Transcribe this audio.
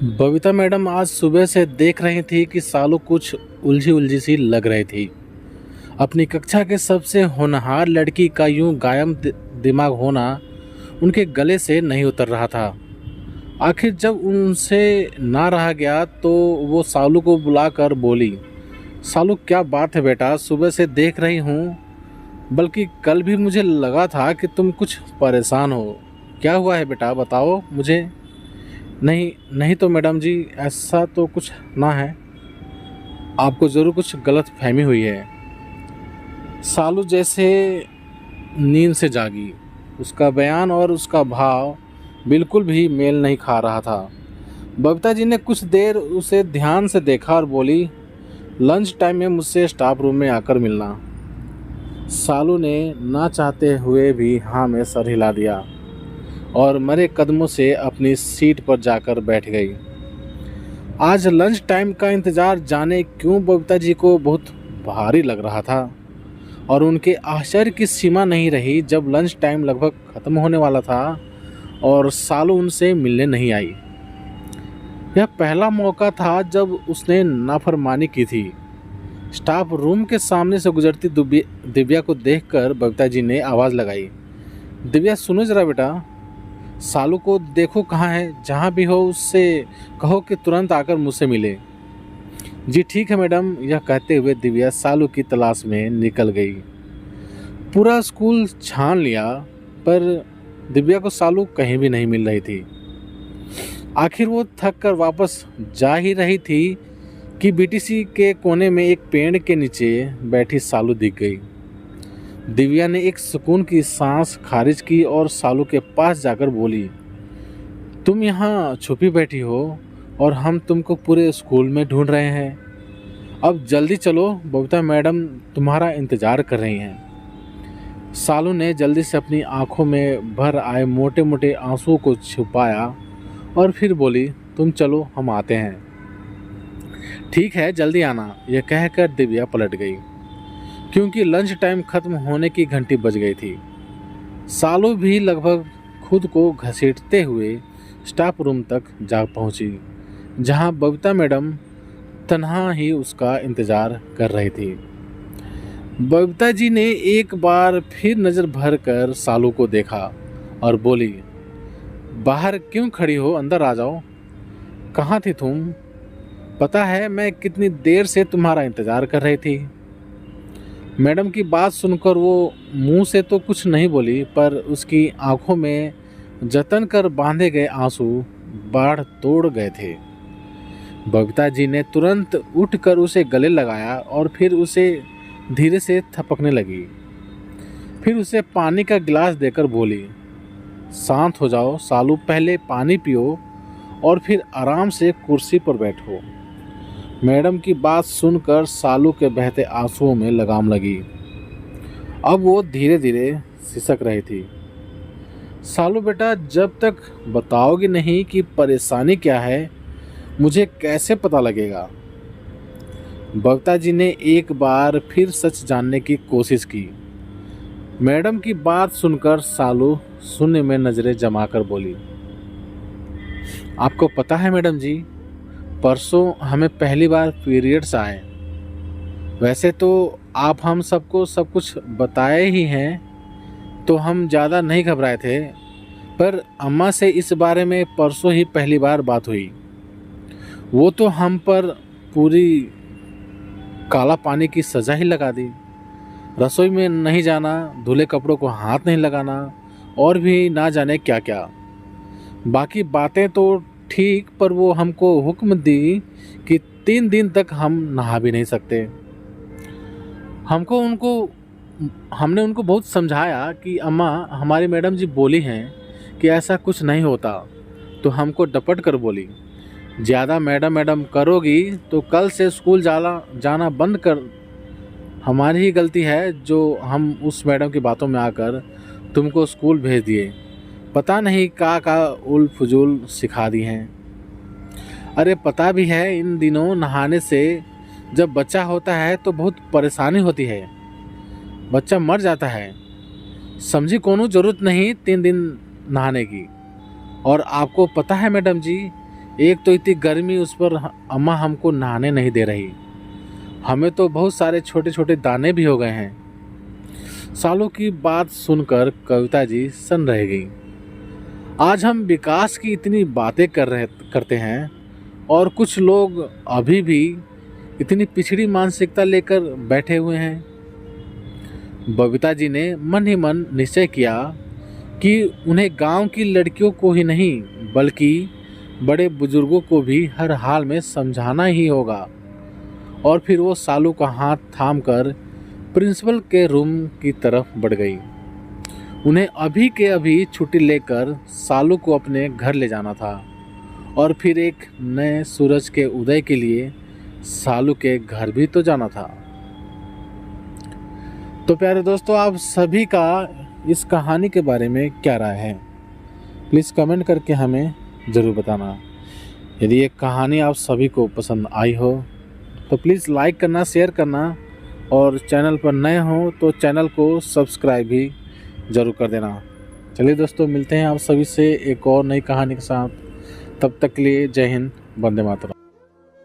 Babita madam आज सुबह से देख रही थी कि सालू कुछ उलझी उलझी सी लग रही थी। अपनी कक्षा के सबसे होनहार लड़की का यूं गायब दिमाग होना उनके गले से नहीं उतर रहा था। आखिर जब उनसे ना रहा गया तो वो सालू को बुलाकर बोली, सालू क्या बात है बेटा, सुबह से देख रही हूँ, बल्कि कल भी मुझे लगा था कि तुम कुछ परेशान हो। क्या हुआ है बेटा, बताओ मुझे। नहीं नहीं तो मैडम जी, ऐसा तो कुछ ना है, आपको ज़रूर कुछ गलत फहमी हुई है। सालू जैसे नींद से जागी। उसका बयान और उसका भाव बिल्कुल भी मेल नहीं खा रहा था। बबीता जी ने कुछ देर उसे ध्यान से देखा और बोली, लंच टाइम में मुझसे स्टाफ रूम में आकर मिलना। सालू ने ना चाहते हुए भी हाँ में सर हिला दिया और मरे कदमों से अपनी सीट पर जाकर बैठ गई। आज लंच टाइम का इंतज़ार जाने क्यों बबीता जी को बहुत भारी लग रहा था और उनके आश्चर्य की सीमा नहीं रही जब लंच टाइम लगभग ख़त्म होने वाला था और सालू उनसे मिलने नहीं आई। यह पहला मौका था जब उसने नाफरमानी की थी। स्टाफ रूम के सामने से गुजरती दिव्या को देखकर बबीता जी ने आवाज़ लगाई, दिव्या सुनो ज़रा बेटा, सालू को देखो कहाँ है, जहाँ भी हो उससे कहो कि तुरंत आकर मुझसे मिले। जी ठीक है मैडम, यह कहते हुए दिव्या सालू की तलाश में निकल गई। पूरा स्कूल छान लिया पर दिव्या को सालू कहीं भी नहीं मिल रही थी। आखिर वो थक कर वापस जा ही रही थी कि बीटीसी के कोने में एक पेड़ के नीचे बैठी सालू दिख गई। दिव्या ने एक सुकून की सांस खारिज की और सालू के पास जाकर बोली, तुम यहाँ छुपी बैठी हो और हम तुमको पूरे स्कूल में ढूंढ रहे हैं। अब जल्दी चलो, बबीता मैडम तुम्हारा इंतज़ार कर रही हैं। सालू ने जल्दी से अपनी आंखों में भर आए मोटे मोटे आंसुओं को छुपाया और फिर बोली, तुम चलो हम आते हैं। ठीक है जल्दी आना, यह कहकर दिव्या पलट गई क्योंकि लंच टाइम खत्म होने की घंटी बज गई थी। सालू भी लगभग खुद को घसीटते हुए स्टाफ रूम तक जा पहुंची, जहां बबीता मैडम तन्हा ही उसका इंतज़ार कर रही थी। बबीता जी ने एक बार फिर नज़र भर कर सालू को देखा और बोली, बाहर क्यों खड़ी हो, अंदर आ जाओ। कहाँ थी तुम? पता है मैं कितनी देर से तुम्हारा इंतज़ार कर रही थी। मैडम की बात सुनकर वो मुंह से तो कुछ नहीं बोली पर उसकी आंखों में जतन कर बांधे गए आंसू बाढ़ तोड़ गए थे। बबीता जी ने तुरंत उठकर उसे गले लगाया और फिर उसे धीरे से थपकने लगी। फिर उसे पानी का गिलास देकर बोली, शांत हो जाओ सालू, पहले पानी पियो और फिर आराम से कुर्सी पर बैठो। मैडम की बात सुनकर सालू के बहते आंसुओं में लगाम लगी। अब वो धीरे धीरे सिसक रही थी। सालू बेटा, जब तक बताओगी नहीं कि परेशानी क्या है, मुझे कैसे पता लगेगा। बबीता जी ने एक बार फिर सच जानने की कोशिश की। मैडम की बात सुनकर सालू शून्य में नज़रें जमाकर बोली, आपको पता है मैडम जी, परसों हमें पहली बार पीरियड्स आए। वैसे तो आप हम सबको सब कुछ बताए ही हैं तो हम ज़्यादा नहीं घबराए थे, पर अम्मा से इस बारे में परसों ही पहली बार बात हुई। वो तो हम पर पूरी काला पानी की सज़ा ही लगा दी। रसोई में नहीं जाना, धुले कपड़ों को हाथ नहीं लगाना और भी ना जाने क्या क्या। बाकी बातें तो ठीक, पर वो हमको हुक्म दी कि 3 दिन तक हम नहा भी नहीं सकते। हमने उनको बहुत समझाया कि अम्मा, हमारी मैडम जी बोली हैं कि ऐसा कुछ नहीं होता, तो हमको डपट कर बोली, ज़्यादा मैडम मैडम करोगी तो कल से स्कूल जाना बंद कर। हमारी ही गलती है जो हम उस मैडम की बातों में आकर तुमको स्कूल भेज दिए। पता नहीं का उल फजूल सिखा दी हैं। अरे पता भी है, इन दिनों नहाने से जब बच्चा होता है तो बहुत परेशानी होती है, बच्चा मर जाता है। समझी कोनो ज़रूरत नहीं 3 दिन नहाने की। और आपको पता है मैडम जी, एक तो इतनी गर्मी, उस पर अम्मा हमको नहाने नहीं दे रही। हमें तो बहुत सारे छोटे छोटे दाने भी हो गए हैं। सालों की बात सुनकर कविता जी सन रह गई। आज हम विकास की इतनी बातें करते हैं और कुछ लोग अभी भी इतनी पिछड़ी मानसिकता लेकर बैठे हुए हैं। बबीता जी ने मन ही मन निश्चय किया कि उन्हें गांव की लड़कियों को ही नहीं बल्कि बड़े बुजुर्गों को भी हर हाल में समझाना ही होगा। और फिर वो सालू का हाथ थामकर प्रिंसिपल के रूम की तरफ बढ़ गई। उन्हें अभी के अभी छुट्टी लेकर सालू को अपने घर ले जाना था और फिर एक नए सूरज के उदय के लिए सालू के घर भी तो जाना था। तो प्यारे दोस्तों, आप सभी का इस कहानी के बारे में क्या राय है? प्लीज़ कमेंट करके हमें ज़रूर बताना। यदि ये कहानी आप सभी को पसंद आई हो तो प्लीज़ लाइक करना, शेयर करना और चैनल पर नए हो तो चैनल को सब्सक्राइब भी ज़रूर कर देना। चलिए दोस्तों, मिलते हैं आप सभी से एक और नई कहानी के साथ। तब तक के लिए जय हिंद, वंदे मातरम।